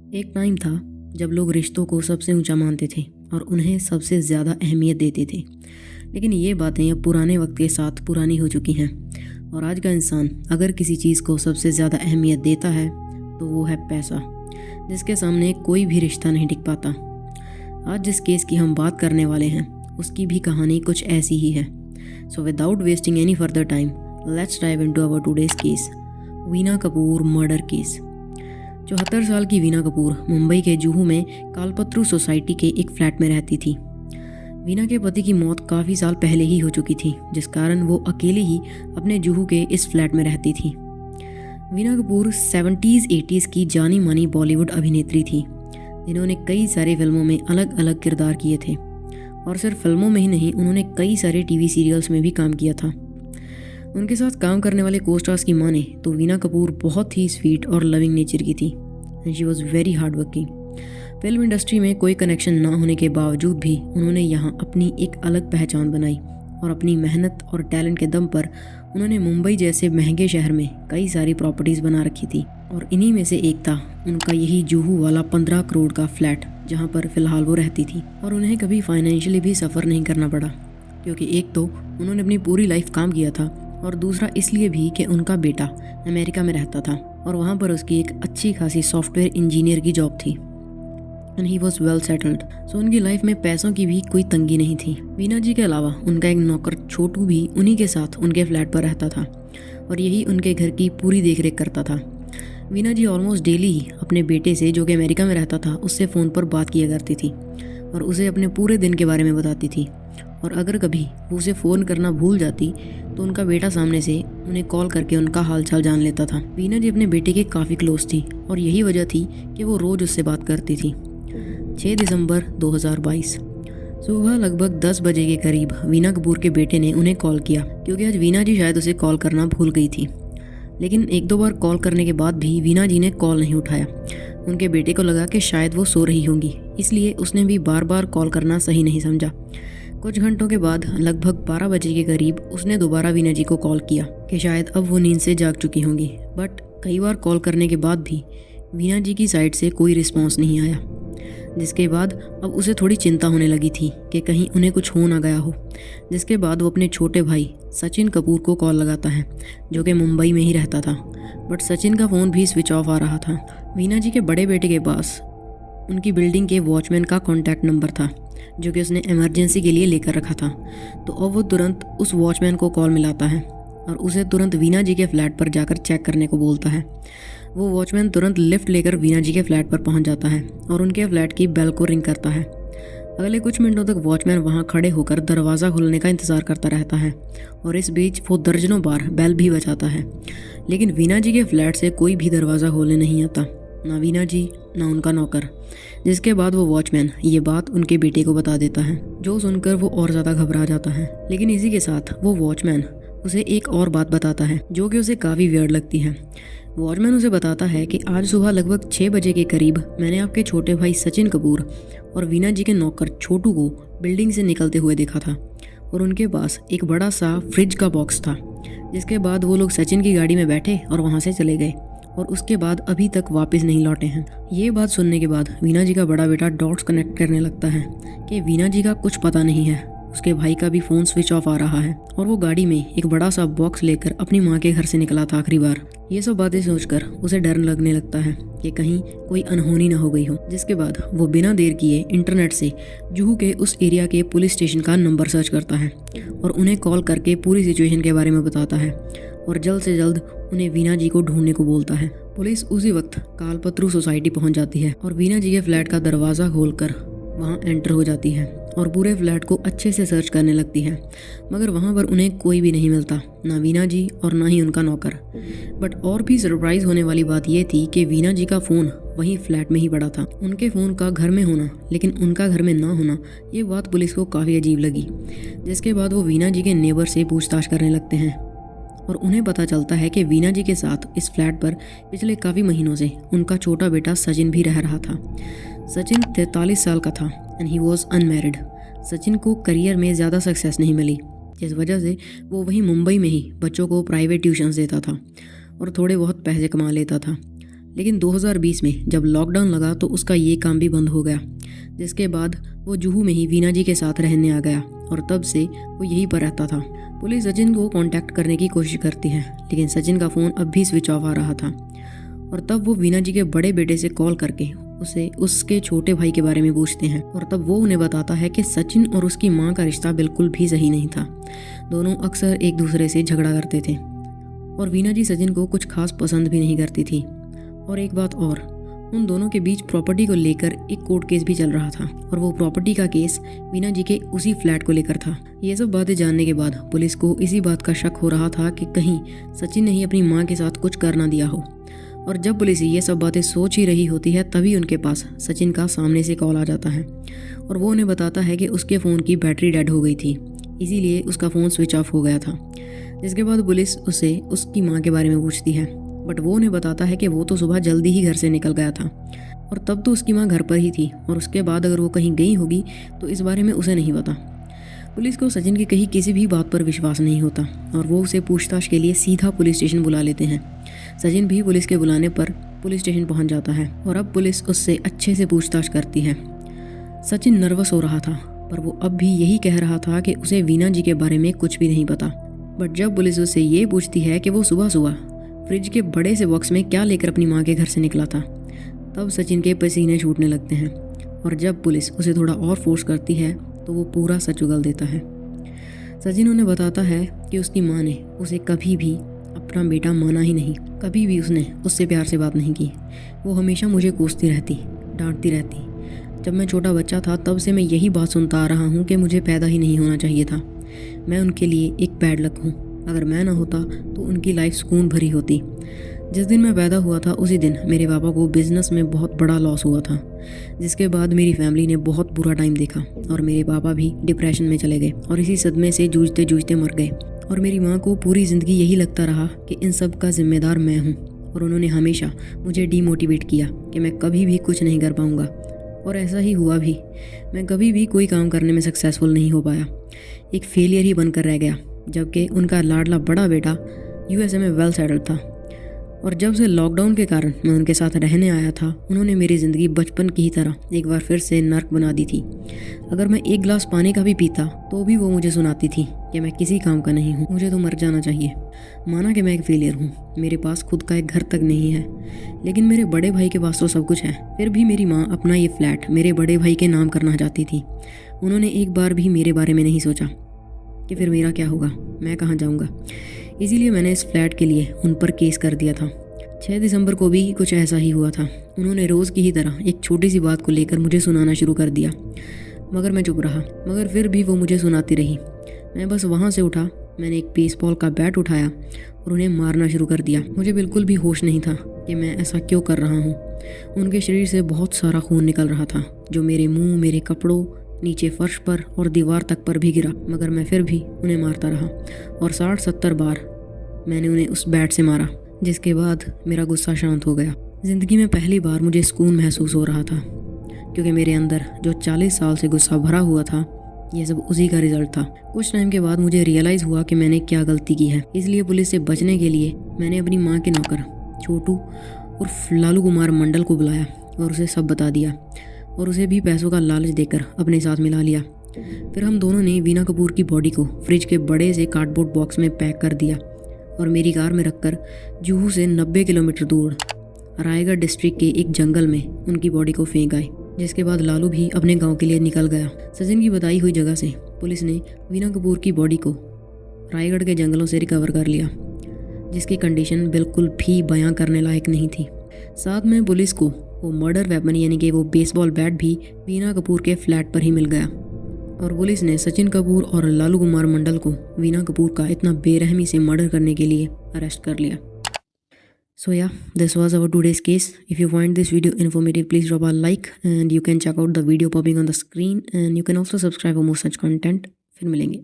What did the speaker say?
एक टाइम था जब लोग रिश्तों को सबसे ऊंचा मानते थे और उन्हें सबसे ज़्यादा अहमियत देते थे। लेकिन ये बातें अब पुराने वक्त के साथ पुरानी हो चुकी हैं और आज का इंसान अगर किसी चीज़ को सबसे ज़्यादा अहमियत देता है तो वो है पैसा, जिसके सामने कोई भी रिश्ता नहीं टिक पाता। आज जिस केस की हम बात करने वाले हैं उसकी भी कहानी कुछ ऐसी ही है। So without wasting any further time, let's dive into our today's case, Veena Kapoor murder case. 74 साल की वीना कपूर मुंबई के जुहू में कालपत्रु सोसाइटी के एक फ्लैट में रहती थी। वीना के पति की मौत काफ़ी साल पहले ही हो चुकी थी, जिस कारण वो अकेले ही अपने जुहू के इस फ्लैट में रहती थी। वीना कपूर 70s-80s की जानी मानी बॉलीवुड अभिनेत्री थी, जिन्होंने कई सारे फिल्मों में अलग अलग किरदार किए थे और सिर्फ फिल्मों में ही नहीं, उन्होंने कई सारे टीवी सीरियल्स में भी काम किया था। उनके साथ काम करने वाले को स्टार्स की माने तो वीना कपूर बहुत ही स्वीट और लविंग नेचर की थी and she was very hard working. Film industry में कोई कनेक्शन ना होने के बावजूद भी उन्होंने यहाँ अपनी एक अलग पहचान बनाई और अपनी मेहनत और टैलेंट के दम पर उन्होंने मुंबई जैसे महंगे शहर में कई सारी प्रॉपर्टीज़ बना रखी थी और इन्हीं में से एक था उनका यही जुहू वाला 15 करोड़ का फ्लैट, जहाँ पर फ़िलहाल वो रहती थी। और उन्हें कभी फाइनेंशियली भी सफ़र नहीं करना पड़ा, क्योंकि एक तो उन्होंने अपनी पूरी लाइफ काम किया था और दूसरा इसलिए भी कि उनका बेटा अमेरिका में रहता था और वहाँ पर उसकी एक अच्छी खासी सॉफ्टवेयर इंजीनियर की जॉब थी and he was well settled. So उनकी लाइफ में पैसों की भी कोई तंगी नहीं थी। वीना जी के अलावा उनका एक नौकर छोटू भी उन्हीं के साथ उनके फ्लैट पर रहता था और यही उनके घर की पूरी देखरेख करता था। वीना जी ऑलमोस्ट डेली ही अपने बेटे से, जो कि अमेरिका में रहता था, उससे फ़ोन पर बात किया करती थी और उसे अपने पूरे दिन के बारे में बताती थी। और अगर कभी वो उसे फ़ोन करना भूल जाती तो उनका बेटा सामने से उन्हें कॉल करके उनका हालचाल जान लेता था। वीना जी अपने बेटे के काफ़ी क्लोज थी और यही वजह थी कि वो रोज़ उससे बात करती थी। 6 दिसंबर 2022 सुबह लगभग 10 बजे के करीब वीना कपूर के बेटे ने उन्हें कॉल किया, क्योंकि आज वीना जी शायद उसे कॉल करना भूल गई थी। लेकिन एक दो बार कॉल करने के बाद भी वीना जी ने कॉल नहीं उठाया। उनके बेटे को लगा कि शायद वो सो रही होंगी, इसलिए उसने भी बार बार कॉल करना सही नहीं समझा। कुछ घंटों के बाद लगभग 12 बजे के करीब उसने दोबारा वीना जी को कॉल किया कि शायद अब वो नींद से जाग चुकी होंगी। बट कई बार कॉल करने के बाद भी वीना जी की साइड से कोई रिस्पॉन्स नहीं आया, जिसके बाद अब उसे थोड़ी चिंता होने लगी थी कि कहीं उन्हें कुछ हो ना गया हो। जिसके बाद वो अपने छोटे भाई सचिन कपूर को कॉल लगाता है, जो कि मुंबई में ही रहता था। बट सचिन का फ़ोन भी स्विच ऑफ आ रहा था। वीना जी के बड़े बेटे के पास उनकी बिल्डिंग के वॉचमैन का कॉन्टैक्ट नंबर था, जो कि उसने इमरजेंसी के लिए लेकर रखा था। तो अब वो तुरंत उस वॉचमैन को कॉल मिलाता है और उसे तुरंत वीना जी के फ्लैट पर जाकर चेक करने को बोलता है। वो वॉचमैन तुरंत लिफ्ट लेकर वीना जी के फ्लैट पर पहुंच जाता है और उनके फ्लैट की बेल को रिंग करता है। अगले कुछ मिनटों तक वॉचमैन वहां खड़े होकर दरवाज़ा खुलने का इंतज़ार करता रहता है और इस बीच वो दर्जनों बार बेल भी बजाता है, लेकिन वीना जी के फ्लैट से कोई भी दरवाज़ा खोलने नहीं आता, ना वीना जी ना उनका नौकर। जिसके बाद वो वॉचमैन ये बात उनके बेटे को बता देता है, जो सुनकर वो और ज़्यादा घबरा जाता है। लेकिन इसी के साथ वो वॉचमैन उसे एक और बात बताता है जो कि उसे काफ़ी वियर्ड लगती है। वॉचमैन उसे बताता है कि आज सुबह लगभग 6 बजे के करीब मैंने आपके छोटे भाई सचिन कपूर और वीना जी के नौकर छोटू को बिल्डिंग से निकलते हुए देखा था और उनके पास एक बड़ा सा फ्रिज का बॉक्स था। जिसके बाद वो लोग सचिन की गाड़ी में बैठे और वहाँ से चले गए और उसके बाद अभी तक वापस नहीं लौटे हैं। ये बात सुनने के बाद वीना जी का बड़ा बेटा डॉट्स कनेक्ट करने लगता है कि वीना जी का कुछ पता नहीं है, उसके भाई का भी फ़ोन स्विच ऑफ आ रहा है और वो गाड़ी में एक बड़ा सा बॉक्स लेकर अपनी माँ के घर से निकला था आखिरी बार। ये सब बातें सोचकर उसे डर लगने लगता है कि कहीं कोई अनहोनी ना हो गई हो। जिसके बाद वो बिना देर किए इंटरनेट से जुहू के उस एरिया के पुलिस स्टेशन का नंबर सर्च करता है और उन्हें कॉल करके पूरी सिचुएशन के बारे में बताता है और जल्द से जल्द उन्हें वीना जी को ढूंढने को बोलता है। पुलिस उसी वक्त कालपत्रु सोसाइटी पहुंच जाती है और वीना जी के फ्लैट का दरवाज़ा खोलकर वहां एंटर हो जाती है और पूरे फ्लैट को अच्छे से सर्च करने लगती है, मगर वहां पर उन्हें कोई भी नहीं मिलता, ना वीना जी और ना ही उनका नौकर। बट और भी सरप्राइज होने वाली बात यह थी कि वीना जी का फ़ोन वहीं फ्लैट में ही पड़ा था। उनके फ़ोन का घर में होना लेकिन उनका घर में ना होना, ये बात पुलिस को काफ़ी अजीब लगी। जिसके बाद वो वीना जी के नेबर से पूछताछ करने लगते हैं और उन्हें पता चलता है कि वीना जी के साथ इस फ्लैट पर पिछले काफ़ी महीनों से उनका छोटा बेटा सचिन भी रह रहा था। सचिन 43 साल का था and he was unmarried. Sachin को करियर में ज़्यादा सक्सेस नहीं मिली, जिस वजह से वो वहीं मुंबई में ही बच्चों को प्राइवेट ट्यूशन्स देता था और थोड़े बहुत पैसे कमा लेता था। लेकिन 2020 में जब लॉकडाउन लगा तो उसका ये काम भी बंद हो गया, जिसके बाद वो जुहू में ही वीना जी के साथ रहने आ गया और तब से वो यहीं पर रहता था। पुलिस सचिन को कांटेक्ट करने की कोशिश करती है, लेकिन सचिन का फ़ोन अब भी स्विच ऑफ आ रहा था और तब वो वीना जी के बड़े बेटे से कॉल करके उसे उसके छोटे भाई के बारे में पूछते हैं और तब वो उन्हें बताता है कि सचिन और उसकी माँ का रिश्ता बिल्कुल भी सही नहीं था। दोनों अक्सर एक दूसरे से झगड़ा करते थे और वीना जी सचिन को कुछ खास पसंद भी नहीं करती थी। और एक बात और, उन दोनों के बीच प्रॉपर्टी को लेकर एक कोर्ट केस भी चल रहा था और वो प्रॉपर्टी का केस वीना जी के उसी फ्लैट को लेकर था। ये सब बातें जानने के बाद पुलिस को इसी बात का शक हो रहा था कि कहीं सचिन ने ही अपनी माँ के साथ कुछ कर ना दिया हो। और जब पुलिस ये सब बातें सोच ही रही होती है तभी उनके पास सचिन का सामने से कॉल आ जाता है और वो उन्हें बताता है कि उसके फ़ोन की बैटरी डेड हो गई थी, इसीलिए उसका फ़ोन स्विच ऑफ हो गया था। जिसके बाद पुलिस उसे उसकी माँ के बारे में पूछती है, बट वो उन्हें बताता है कि वो तो सुबह जल्दी ही घर से निकल गया था और तब तो उसकी माँ घर पर ही थी और उसके बाद अगर वो कहीं गई होगी तो इस बारे में उसे नहीं पता। पुलिस को सचिन की कहीं किसी भी बात पर विश्वास नहीं होता और वो उसे पूछताछ के लिए सीधा पुलिस स्टेशन बुला लेते हैं। सचिन भी पुलिस के बुलाने पर पुलिस स्टेशन पहुंच जाता है और अब पुलिस उससे अच्छे से पूछताछ करती है। सचिन नर्वस हो रहा था पर वो अब भी यही कह रहा था कि उसे वीना जी के बारे में कुछ भी नहीं पता। बट जब पुलिस उससे ये पूछती है कि वो सुबह सुबह फ्रिज के बड़े से बॉक्स में क्या लेकर अपनी माँ के घर से निकला था, तब सचिन के पसीने छूटने लगते हैं और जब पुलिस उसे थोड़ा और फोर्स करती है तो वो पूरा सच उगल देता है। सचिन उन्हें बताता है कि उसकी माँ ने उसे कभी भी अपना बेटा माना ही नहीं, कभी भी उसने उससे प्यार से बात नहीं की। वो हमेशा मुझे कोसती रहती, डांटती रहती। जब मैं छोटा बच्चा था तब से मैं यही बात सुनता आ रहा हूँ कि मुझे पैदा ही नहीं होना चाहिए था। मैं उनके लिए एक बैड लक हूँ। अगर मैं ना होता तो उनकी लाइफ सुकून भरी होती। जिस दिन मैं पैदा हुआ था उसी दिन मेरे पापा को बिजनेस में बहुत बड़ा लॉस हुआ था, जिसके बाद मेरी फैमिली ने बहुत बुरा टाइम देखा और मेरे पापा भी डिप्रेशन में चले गए और इसी सदमे से जूझते जूझते मर गए। और मेरी माँ को पूरी ज़िंदगी यही लगता रहा कि इन सब का जिम्मेदार मैं हूँ और उन्होंने हमेशा मुझे डीमोटिवेट किया कि मैं कभी भी कुछ नहीं कर पाऊँगा। और ऐसा ही हुआ भी। मैं कभी भी कोई काम करने में सक्सेसफुल नहीं हो पाया, एक फेलियर ही बनकर रह गया। जबकि उनका लाडला बड़ा बेटा यूएसए में वेल सेटल्ड था और जब से लॉकडाउन के कारण मैं उनके साथ रहने आया था उन्होंने मेरी ज़िंदगी बचपन की ही तरह एक बार फिर से नर्क बना दी थी। अगर मैं एक गिलास पानी का भी पीता तो भी वो मुझे सुनाती थी कि मैं किसी काम का नहीं हूँ, मुझे तो मर जाना चाहिए। माना कि मैं एक फेलियर हूँ, मेरे पास खुद का एक घर तक नहीं है, लेकिन मेरे बड़े भाई के पास तो सब कुछ है। फिर भी मेरी माँ अपना ये फ्लैट मेरे बड़े भाई के नाम करना चाहती थी। उन्होंने एक बार भी मेरे बारे में नहीं सोचा कि फिर मेरा क्या होगा, मैं कहाँ जाऊँगा। इसीलिए मैंने इस फ्लैट के लिए उन पर केस कर दिया था। 6 दिसंबर को भी कुछ ऐसा ही हुआ था। उन्होंने रोज़ की ही तरह एक छोटी सी बात को लेकर मुझे सुनाना शुरू कर दिया, मगर मैं चुप रहा। मगर फिर भी वो मुझे सुनाती रही। मैं बस वहाँ से उठा, मैंने एक बेसबॉल का बैट उठाया और उन्हें मारना शुरू कर दिया। मुझे बिल्कुल भी होश नहीं था कि मैं ऐसा क्यों कर रहा हूँ। उनके शरीर से बहुत सारा खून निकल रहा था जो मेरे मुँह, मेरे कपड़ों, नीचे फर्श पर और दीवार तक पर भी गिरा। मगर मैं फिर भी उन्हें मारता रहा और 60-70 बार मैंने उन्हें उस बैट से मारा, जिसके बाद मेरा गुस्सा शांत हो गया। ज़िंदगी में पहली बार मुझे सुकून महसूस हो रहा था, क्योंकि मेरे अंदर जो 40 साल से गुस्सा भरा हुआ था ये सब उसी का रिजल्ट था। कुछ टाइम के बाद मुझे रियलाइज़ हुआ कि मैंने क्या गलती की है। इसलिए पुलिस से बचने के लिए मैंने अपनी माँ के नौकर छोटू उर्फ लालू कुमार मंडल को बुलाया और उसे सब बता दिया और उसे भी पैसों का लालच देकर अपने साथ मिला लिया। फिर हम दोनों ने वीना कपूर की बॉडी को फ्रिज के बड़े से कार्डबोर्ड बॉक्स में पैक कर दिया और मेरी कार में रखकर जुहू से 90 किलोमीटर दूर रायगढ़ डिस्ट्रिक्ट के एक जंगल में उनकी बॉडी को फेंक आए। जिसके बाद लालू भी अपने गांव के लिए निकल गया। सचिन की बताई हुई जगह से पुलिस ने वीना कपूर की बॉडी को रायगढ़ के जंगलों से रिकवर कर लिया, जिसकी कंडीशन बिल्कुल भी बयां करने लायक नहीं थी। साथ में पुलिस को वो मर्डर वेपन यानी कि वो बेसबॉल बैट भी वीना कपूर के फ्लैट पर ही मिल गया और पुलिस ने सचिन कपूर और लालू कुमार मंडल को वीना कपूर का इतना बेरहमी से मर्डर करने के लिए अरेस्ट कर लिया। So yeah, this was our today's case. If you find this video informative, please drop a like and you can check out the video popping on the screen and you can also subscribe for more such content. फिर मिलेंगे।